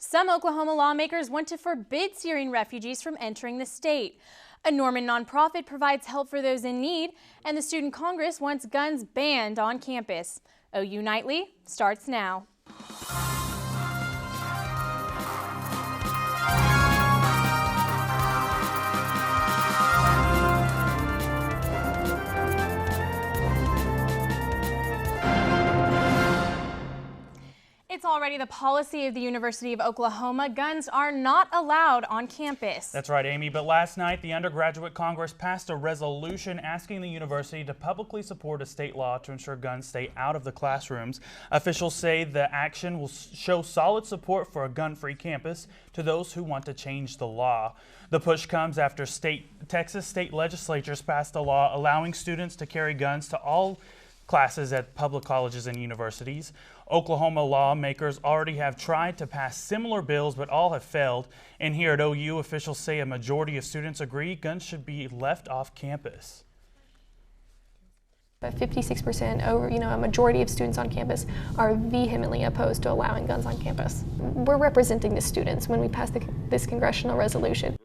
Some Oklahoma lawmakers want to forbid Syrian refugees from entering the state. A Norman nonprofit provides help for those in need, and the Student Congress wants guns banned on campus. OU Nightly starts now. It's already the policy of the University of Oklahoma. Guns are not allowed on campus. That's right, Amy. But last night, the Undergraduate Congress passed a resolution asking the university to publicly support a state law to ensure guns stay out of the classrooms. Officials say the action will show solid support for a gun-free campus to those who want to change the law. The push comes after Texas state legislatures passed a law allowing students to carry guns to all classes at public colleges and universities. Oklahoma lawmakers already have tried to pass similar bills, but all have failed. And here at OU, officials say a majority of students agree guns should be left off campus. But 56%, over a majority of students on campus are vehemently opposed to allowing guns on campus. We're representing the students when we pass this congressional resolution.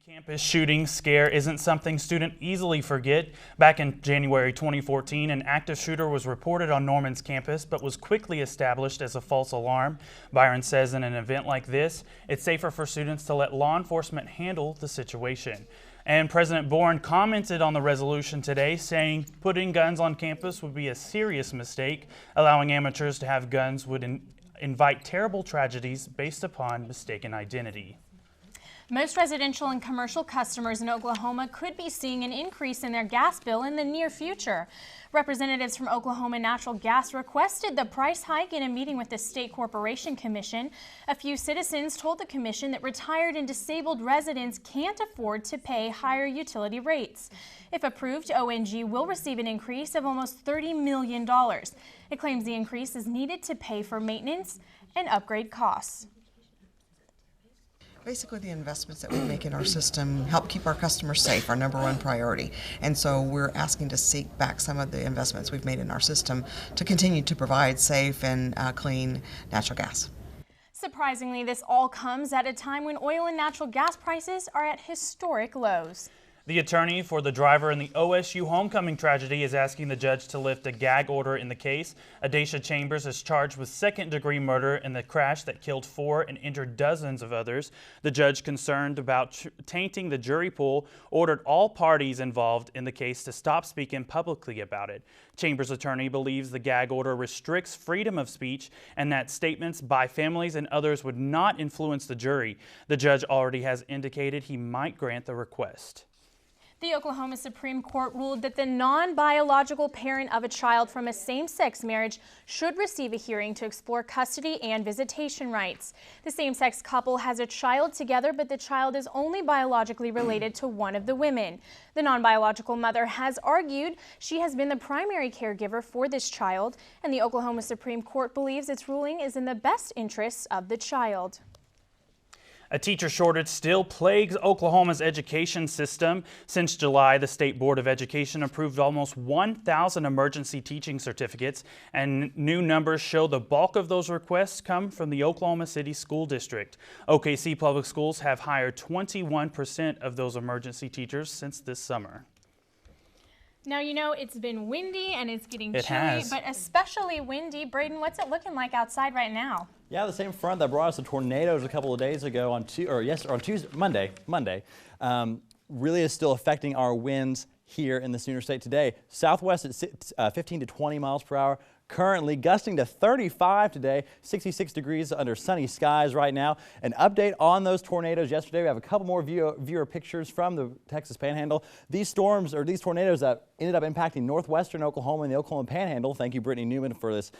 Campus shooting scare isn't something students easily forget. Back in January 2014, an active shooter was reported on Norman's campus but was quickly established as a false alarm. Byron says in an event like this, it's safer for students to let law enforcement handle the situation. And President Bourne commented on the resolution today, saying putting guns on campus would be a serious mistake. Allowing amateurs to have guns would invite terrible tragedies based upon mistaken identity. Most residential and commercial customers in Oklahoma could be seeing an increase in their gas bill in the near future. Representatives from Oklahoma Natural Gas requested the price hike in a meeting with the State Corporation Commission. A few citizens told the commission that retired and disabled residents can't afford to pay higher utility rates. If approved, ONG will receive an increase of almost $30 million. It claims the increase is needed to pay for maintenance and upgrade costs. Basically, the investments that we make in our system help keep our customers safe, our number one priority. And so we're asking to seek back some of the investments we've made in our system to continue to provide safe and clean natural gas. Surprisingly, this all comes at a time when oil and natural gas prices are at historic lows. The attorney for the driver in the OSU homecoming tragedy is asking the judge to lift a gag order in the case. Adacia Chambers is charged with second-degree murder in the crash that killed 4 and injured dozens of others. The judge, concerned about tainting the jury pool, ordered all parties involved in the case to stop speaking publicly about it. Chambers' attorney believes the gag order restricts freedom of speech and that statements by families and others would not influence the jury. The judge already has indicated he might grant the request. The Oklahoma Supreme Court ruled that the non-biological parent of a child from a same-sex marriage should receive a hearing to explore custody and visitation rights. The same-sex couple has a child together, but the child is only biologically related to one of the women. The non-biological mother has argued she has been the primary caregiver for this child, and the Oklahoma Supreme Court believes its ruling is in the best interests of the child. A teacher shortage still plagues Oklahoma's education system. Since July, the State Board of Education approved almost 1,000 emergency teaching certificates, and new numbers show the bulk of those requests come from the Oklahoma City School District. OKC Public Schools have hired 21% of those emergency teachers since this summer. Now, it's been windy and it's getting chilly, has. But especially windy. Braden, what's it looking like outside right now? Yeah, the same front that brought us the tornadoes a couple of days ago on Monday, really is still affecting our winds here in the Sooner State today. Southwest at 15 to 20 miles per hour. Currently gusting to 35 today, 66 degrees under sunny skies right now. An update on those tornadoes yesterday. We have a couple more viewer pictures from the Texas Panhandle. These tornadoes that ended up impacting northwestern Oklahoma and the Oklahoma Panhandle. Thank you, Brittany Newman, for this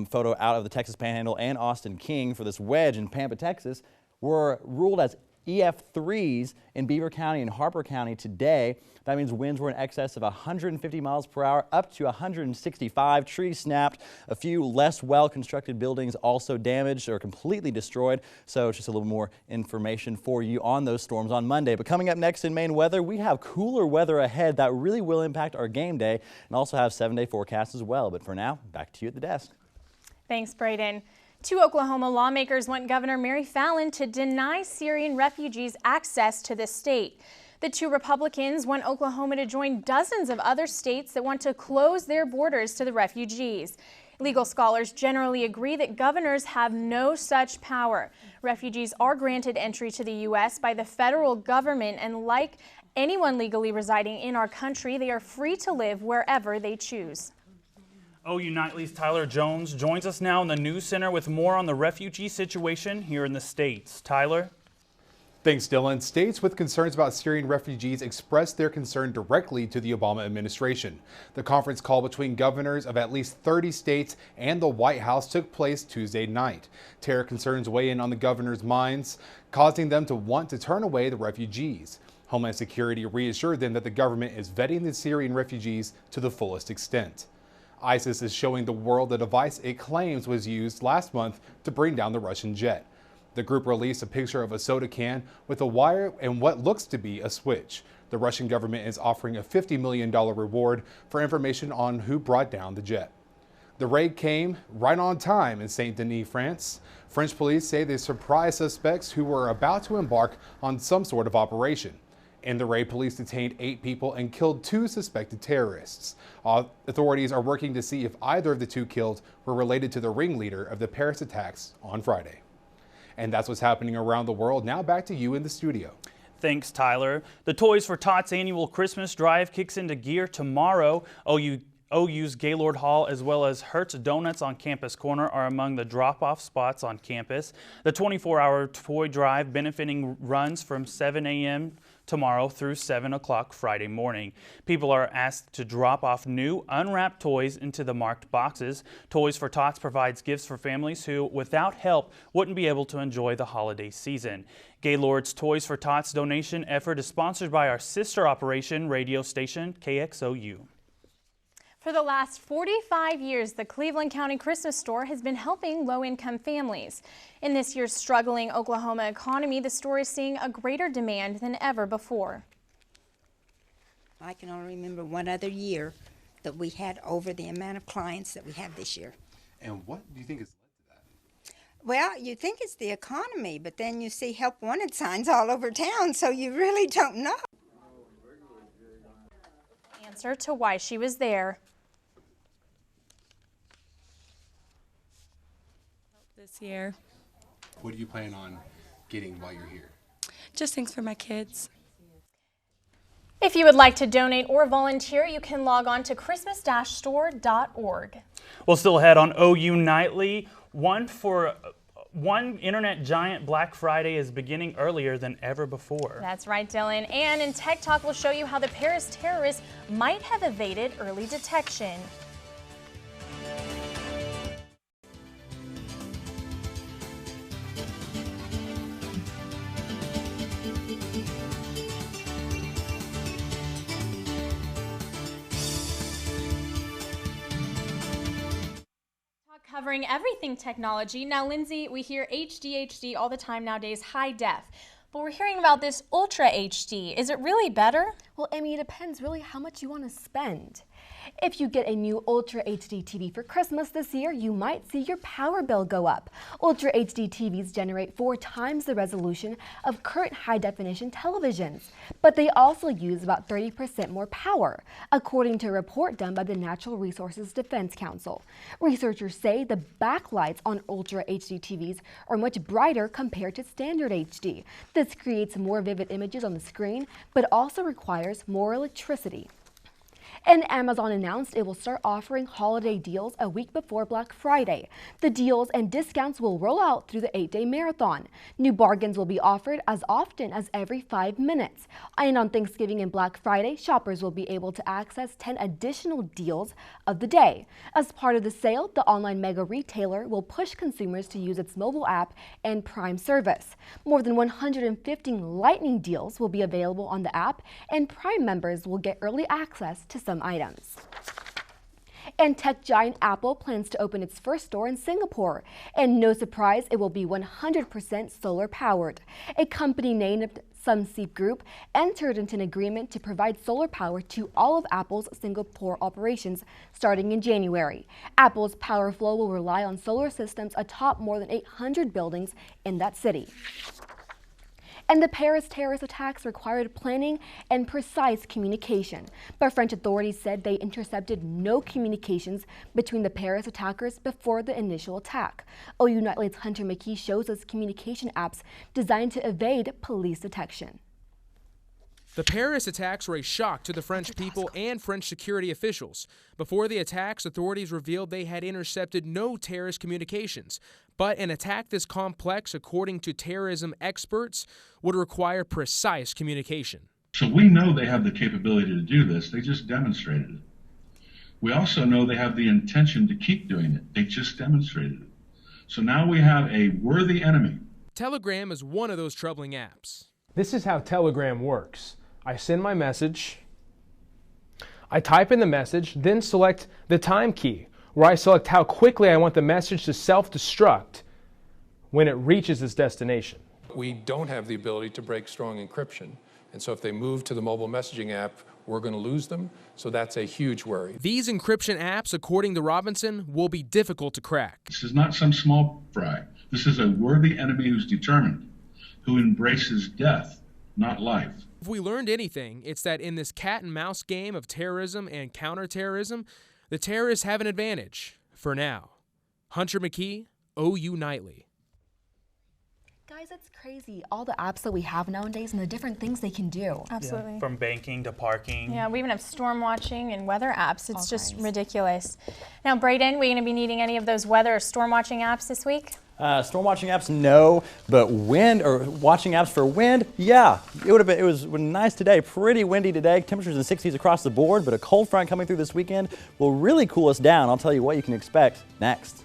photo out of the Texas Panhandle, and Austin King for this wedge in Pampa, Texas, were ruled as EF3s in Beaver County and Harper County today. That means winds were in excess of 150 miles per hour, up to 165. Trees snapped. A few less well-constructed buildings also damaged or completely destroyed. So just a little more information for you on those storms on Monday. But coming up next in Maine weather, we have cooler weather ahead that really will impact our game day, and also have 7-day forecasts as well. But for now, back to you at the desk. Thanks, Braden. Two Oklahoma lawmakers want Governor Mary Fallin to deny Syrian refugees access to the state. The two Republicans want Oklahoma to join dozens of other states that want to close their borders to the refugees. Legal scholars generally agree that governors have no such power. Refugees are granted entry to the U.S. by the federal government, and like anyone legally residing in our country, they are free to live wherever they choose. OU Nightly's Tyler Jones joins us now in the News Center with more on the refugee situation here in the States. Tyler? Thanks, Dylan. States with concerns about Syrian refugees expressed their concern directly to the Obama administration. The conference call between governors of at least 30 states and the White House took place Tuesday night. Terror concerns weigh in on the governors' minds, causing them to want to turn away the refugees. Homeland Security reassured them that the government is vetting the Syrian refugees to the fullest extent. ISIS is showing the world the device it claims was used last month to bring down the Russian jet. The group released a picture of a soda can with a wire and what looks to be a switch. The Russian government is offering a $50 million reward for information on who brought down the jet. The raid came right on time in Saint-Denis, France. French police say they surprised suspects who were about to embark on some sort of operation. In the raid, police detained 8 people and killed 2 suspected terrorists. Authorities are working to see if either of the 2 killed were related to the ringleader of the Paris attacks on Friday. And that's what's happening around the world. Now back to you in the studio. Thanks, Tyler. The Toys for Tots annual Christmas drive kicks into gear tomorrow. OU's Gaylord Hall as well as Hertz Donuts on Campus Corner are among the drop-off spots on campus. The 24-hour toy drive benefiting runs from 7 a.m. tomorrow through 7 o'clock Friday morning. People are asked to drop off new unwrapped toys into the marked boxes. Toys for Tots provides gifts for families who, without help, wouldn't be able to enjoy the holiday season. Gaylord's Toys for Tots donation effort is sponsored by our sister operation radio station, KXOU. For the last 45 years, the Cleveland County Christmas Store has been helping low-income families. In this year's struggling Oklahoma economy, the store is seeing a greater demand than ever before. I can only remember one other year that we had over the amount of clients that we have this year. And what do you think has led to that? Well, you think it's the economy, but then you see help wanted signs all over town, so you really don't know. Answer to why she was there. This year. What do you plan on getting while you're here? Just things for my kids. If you would like to donate or volunteer, you can log on to christmas-store.org. We'll still ahead on OU Nightly. One internet giant Black Friday is beginning earlier than ever before. That's right, Dylan. And in Tech Talk, we'll show you how the Paris terrorists might have evaded early detection. Covering everything technology. Now, Lindsay, we hear HD all the time nowadays, high def. But we're hearing about this Ultra HD. Is it really better? Well, Amy, it depends really how much you want to spend. If you get a new Ultra HD TV for Christmas this year, you might see your power bill go up. Ultra HD TVs generate 4 times the resolution of current high-definition televisions, but they also use about 30% more power, according to a report done by the Natural Resources Defense Council. Researchers say the backlights on Ultra HD TVs are much brighter compared to standard HD. This creates more vivid images on the screen, but also requires more electricity. And Amazon announced it will start offering holiday deals a week before Black Friday. The deals and discounts will roll out through the 8-day marathon. New bargains will be offered as often as every 5 minutes. And on Thanksgiving and Black Friday, shoppers will be able to access 10 additional deals of the day. As part of the sale, the online mega retailer will push consumers to use its mobile app and Prime service. More than 115 lightning deals will be available on the app, and Prime members will get early access to some items. And tech giant Apple plans to open its first store in Singapore. And no surprise, it will be 100% solar powered. A company named Sunseap Group entered into an agreement to provide solar power to all of Apple's Singapore operations starting in January. Apple's power flow will rely on solar systems atop more than 800 buildings in that city. And the Paris terrorist attacks required planning and precise communication. But French authorities said they intercepted no communications between the Paris attackers before the initial attack. OU Nightly's Hunter McKee shows us communication apps designed to evade police detection. The Paris attacks were a shock to the French people and French security officials. Before the attacks, authorities revealed they had intercepted no terrorist communications. But an attack this complex, according to terrorism experts, would require precise communication. So we know they have the capability to do this. They just demonstrated it. We also know they have the intention to keep doing it. They just demonstrated it. So now we have a worthy enemy. Telegram is one of those troubling apps. This is how Telegram works. I send my message, I type in the message, then select the time key, where I select how quickly I want the message to self-destruct when it reaches its destination. We don't have the ability to break strong encryption, and so if they move to the mobile messaging app, we're going to lose them, so that's a huge worry. These encryption apps, according to Robinson, will be difficult to crack. This is not some small fry. This is a worthy enemy who's determined, who embraces death, not life. If we learned anything, it's that in this cat and mouse game of terrorism and counterterrorism, the terrorists have an advantage for now. Hunter McKee, OU Nightly. Guys, it's crazy, all the apps that we have nowadays and the different things they can do. Absolutely. Yeah, from banking to parking. Yeah, we even have storm watching and weather apps. It's just ridiculous. Now, Braden, we going to be needing any of those weather or storm watching apps this week? Storm watching apps, no, but wind or watching apps for wind, yeah. It was nice today, pretty windy today. Temperatures in the 60s across the board, but a cold front coming through this weekend will really cool us down. I'll tell you what you can expect next.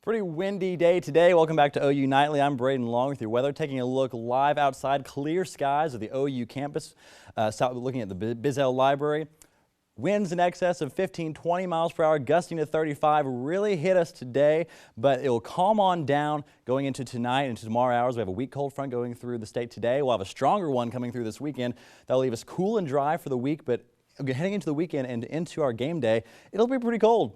Pretty windy day today. Welcome back to OU Nightly. I'm Braden Long with your weather, taking a look live outside, clear skies of the OU campus, looking at the Bizzell Library. Winds in excess of 15-20 miles per hour, gusting to 35, really hit us today, but it will calm on down going into tonight and tomorrow hours. We have a weak cold front going through the state today. We'll have a stronger one coming through this weekend. That'll leave us cool and dry for the week, but heading into the weekend and into our game day, it'll be pretty cold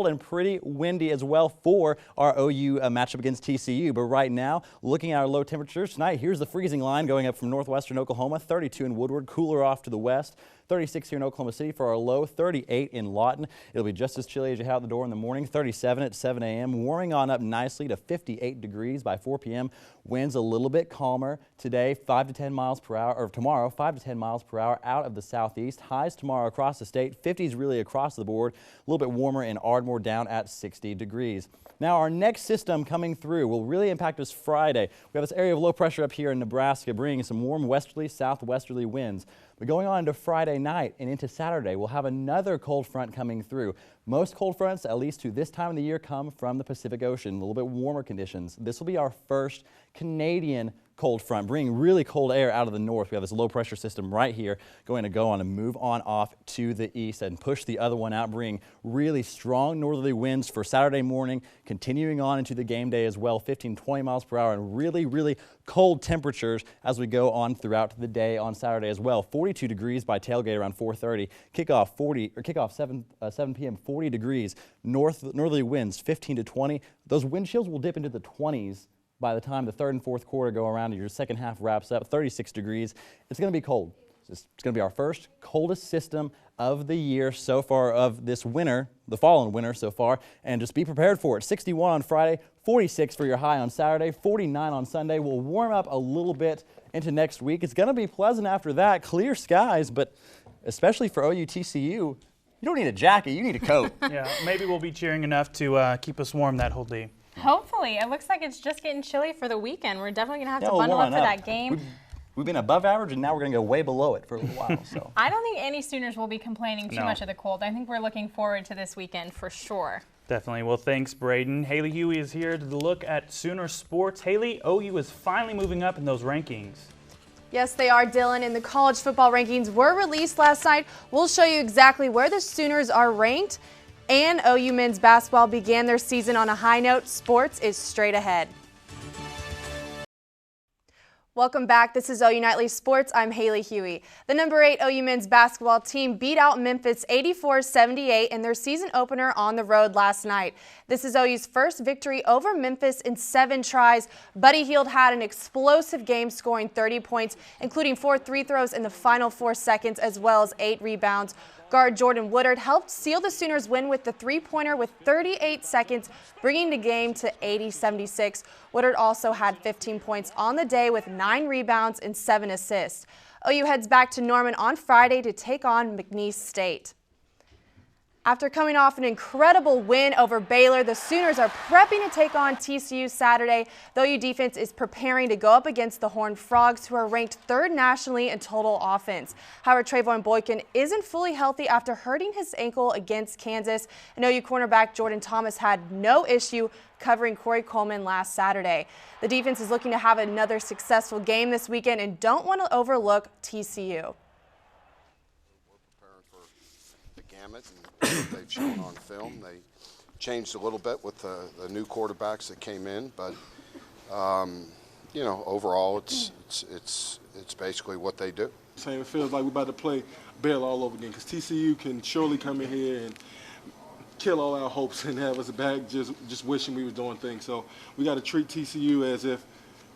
and pretty windy as well for our OU matchup against TCU. But right now, looking at our low temperatures tonight, here's the freezing line going up from northwestern Oklahoma, 32 in Woodward, cooler off to the west. 36 here in Oklahoma City for our low, 38 in Lawton. It'll be just as chilly as you have the door in the morning, 37 at 7 a.m., warming on up nicely to 58 degrees by 4 p.m. Winds a little bit calmer today, 5 to 10 miles per hour, or tomorrow, 5 to 10 miles per hour out of the southeast. Highs tomorrow across the state, 50s really across the board, a little bit warmer in Ardmore down at 60 degrees. Now our next system coming through will really impact us Friday. We have this area of low pressure up here in Nebraska bringing some warm westerly, southwesterly winds. But going on into Friday night and into Saturday, we'll have another cold front coming through. Most cold fronts, at least to this time of the year, come from the Pacific Ocean, a little bit warmer conditions. This will be our first Canadian cold front, bringing really cold air out of the north. We have this low pressure system right here going to go on and move on off to the east and push the other one out, bringing really strong northerly winds for Saturday morning, continuing on into the game day as well, 15-20 miles per hour, and really cold temperatures as we go on throughout the day on Saturday as well. 42 degrees by tailgate around 4:30. Kickoff 7 p.m. 40 degrees. Northerly winds 15 to 20. Those wind chills will dip into the 20s by the time the third and fourth quarter go around and your second half wraps up. 36 degrees. It's going to be cold. It's going to be our first coldest system of the year so far, of this winter, the fall and winter so far, and just be prepared for it. 61 on Friday, 46 for your high on Saturday, 49 on Sunday. We'll warm up a little bit into next week. It's going to be pleasant after that, clear skies, but especially for OU TCU, you don't need a jacket, you need a coat. Yeah, maybe we'll be cheering enough to keep us warm that whole day. Hopefully. It looks like it's just getting chilly for the weekend. We're definitely going to have to bundle up for that game. We've been above average, and now we're going to go way below it for a little while. So I don't think any Sooners will be complaining too much of the cold. I think we're looking forward to this weekend for sure. Definitely. Well, thanks, Braden. Haley Huey is here to look at Sooner sports. Haley, OU is finally moving up in those rankings. Yes, they are, Dylan, and the college football rankings were released last night. We'll show you exactly where the Sooners are ranked, and OU men's basketball began their season on a high note. Sports is straight ahead. Welcome back. This is OU Nightly Sports. I'm Haley Huey. The number 8 OU men's basketball team beat out Memphis 84-78 in their season opener on the road last night. This is OU's first victory over Memphis in 7 tries. Buddy Hield had an explosive game, scoring 30 points, including 4 free throws in the final 4 seconds, as well as 8 rebounds. Guard Jordan Woodard helped seal the Sooners' win with the three-pointer with 38 seconds, bringing the game to 80-76. Woodard also had 15 points on the day with 9 rebounds and 7 assists. OU heads back to Norman on Friday to take on McNeese State. After coming off an incredible win over Baylor, the Sooners are prepping to take on TCU Saturday. The OU defense is preparing to go up against the Horned Frogs, who are ranked 3rd nationally in total offense. However, Trayvon Boykin isn't fully healthy after hurting his ankle against Kansas. And OU cornerback Jordan Thomas had no issue covering Corey Coleman last Saturday. The defense is looking to have another successful game this weekend and don't want to overlook TCU. They've shown on film. They changed a little bit with the new quarterbacks that came in, but you know, overall, it's basically what they do. Same. It feels like we're about to play Baylor all over again, because TCU can surely come in here and kill all our hopes and have us back just wishing we was doing things. So we got to treat TCU as if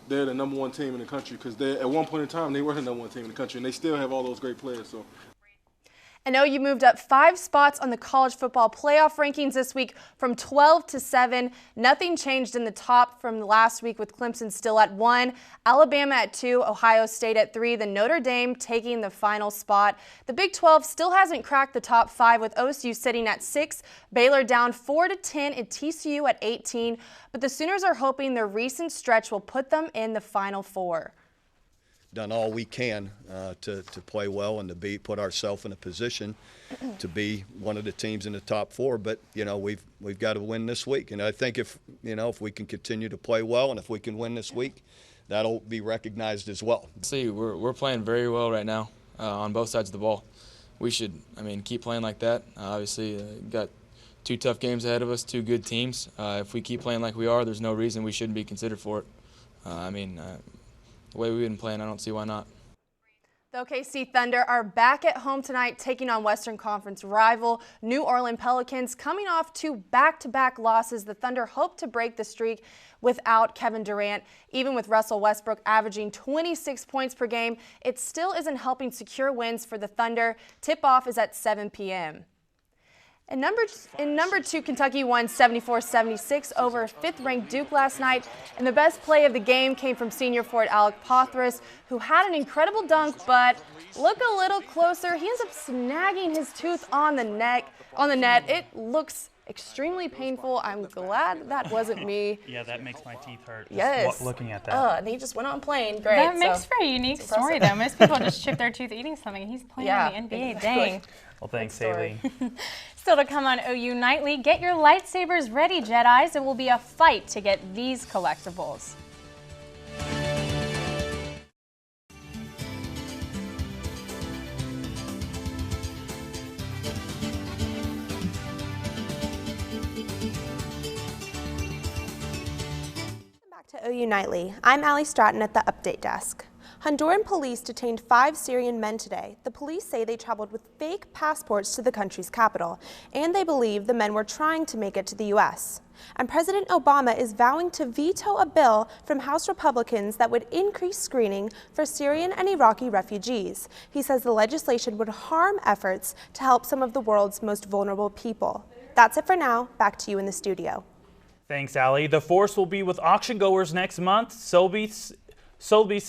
they're the number 1 team in the country, because at one point in time they were the number 1 team in the country, and they still have all those great players. So. And OU moved up 5 spots on the college football playoff rankings this week from 12 to 7. Nothing changed in the top from last week, with Clemson still at 1, Alabama at 2, Ohio State at 3, then Notre Dame taking the final spot. The Big 12 still hasn't cracked the top 5, with OSU sitting at 6, Baylor down 4 to 10, and TCU at 18. But the Sooners are hoping their recent stretch will put them in the Final 4. Done all we can to play well and to put ourselves in a position to be one of the teams in the top 4. But you know, we've got to win this week, and I think if we can continue to play well and if we can win this week, that'll be recognized as well. See, we're playing very well right now on both sides of the ball. We should, keep playing like that. Obviously, got 2 tough games ahead of us, 2 good teams. If we keep playing like we are, there's no reason we shouldn't be considered for it. The way we've been playing, I don't see why not. The OKC Thunder are back at home tonight, taking on Western Conference rival New Orleans Pelicans. Coming off 2 back-to-back losses, the Thunder hope to break the streak without Kevin Durant. Even with Russell Westbrook averaging 26 points per game, it still isn't helping secure wins for the Thunder. Tip-off is at 7 p.m. And number 2, Kentucky won 74-76 over 5th-ranked Duke last night. And the best play of the game came from senior forward Alec Pothras, who had an incredible dunk, but look a little closer. He ends up snagging his tooth on the net. It looks extremely painful. I'm glad that wasn't me. Yeah, that makes my teeth hurt. Yes. Looking at that. And he just went on playing. Great. That makes for a unique story, though. Most people just chip their tooth eating something, and he's playing in the NBA. Dang. Well, thanks, Haley. Still to come on OU Nightly, get your lightsabers ready, Jedis. It will be a fight to get these collectibles. Back to OU Nightly. I'm Allie Stratton at the Update Desk. Honduran police detained 5 Syrian men today. The police say they traveled with fake passports to the country's capital, and they believe the men were trying to make it to the U.S. And President Obama is vowing to veto a bill from House Republicans that would increase screening for Syrian and Iraqi refugees. He says the legislation would harm efforts to help some of the world's most vulnerable people. That's it for now. Back to you in the studio. Thanks, Allie. The Force will be with auction goers next month. Sotheby's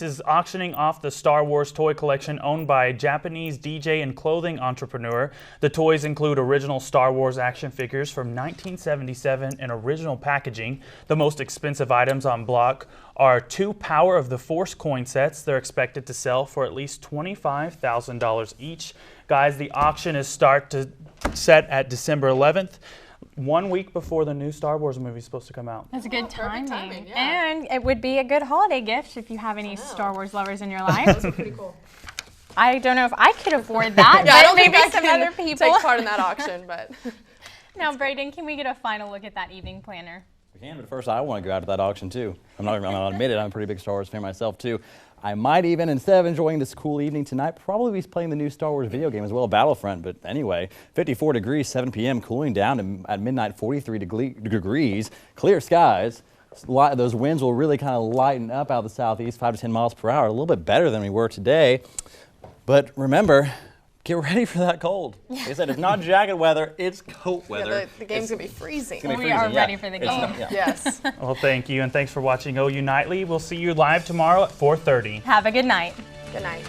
is auctioning off the Star Wars toy collection owned by a Japanese DJ and clothing entrepreneur. The toys include original Star Wars action figures from 1977 in original packaging. The most expensive items on block are 2 Power of the Force coin sets. They're expected to sell for at least $25,000 each. Guys, the auction is set at December 11th. 1 week before the new Star Wars movie is supposed to come out. That's a good timing. And it would be a good holiday gift if you have any Star Wars lovers in your life. Those are pretty cool. I don't know if I could afford that, Yeah, I don't but think maybe I some can other people. take part in that auction, but. Now, Braden, can we get a final look at that evening planner? We can, but first I want to go out to that auction too. I'm not going to admit it, I'm a pretty big Star Wars fan myself too. I might even, instead of enjoying this cool evening tonight, probably be playing the new Star Wars video game as well, Battlefront. But anyway, 54 degrees, 7 p.m., cooling down at midnight, 43 degrees, clear skies. Those winds will really kind of lighten up out of the southeast, 5 to 10 miles per hour, a little bit better than we were today. But remember, get ready for that cold. Like I said, it's not jacket weather, it's coat weather. Yeah, the game's going to be freezing. We are ready for the game. Yes. Well, thank you, and thanks for watching OU Nightly. We'll see you live tomorrow at 4:30. Have a good night. Good night.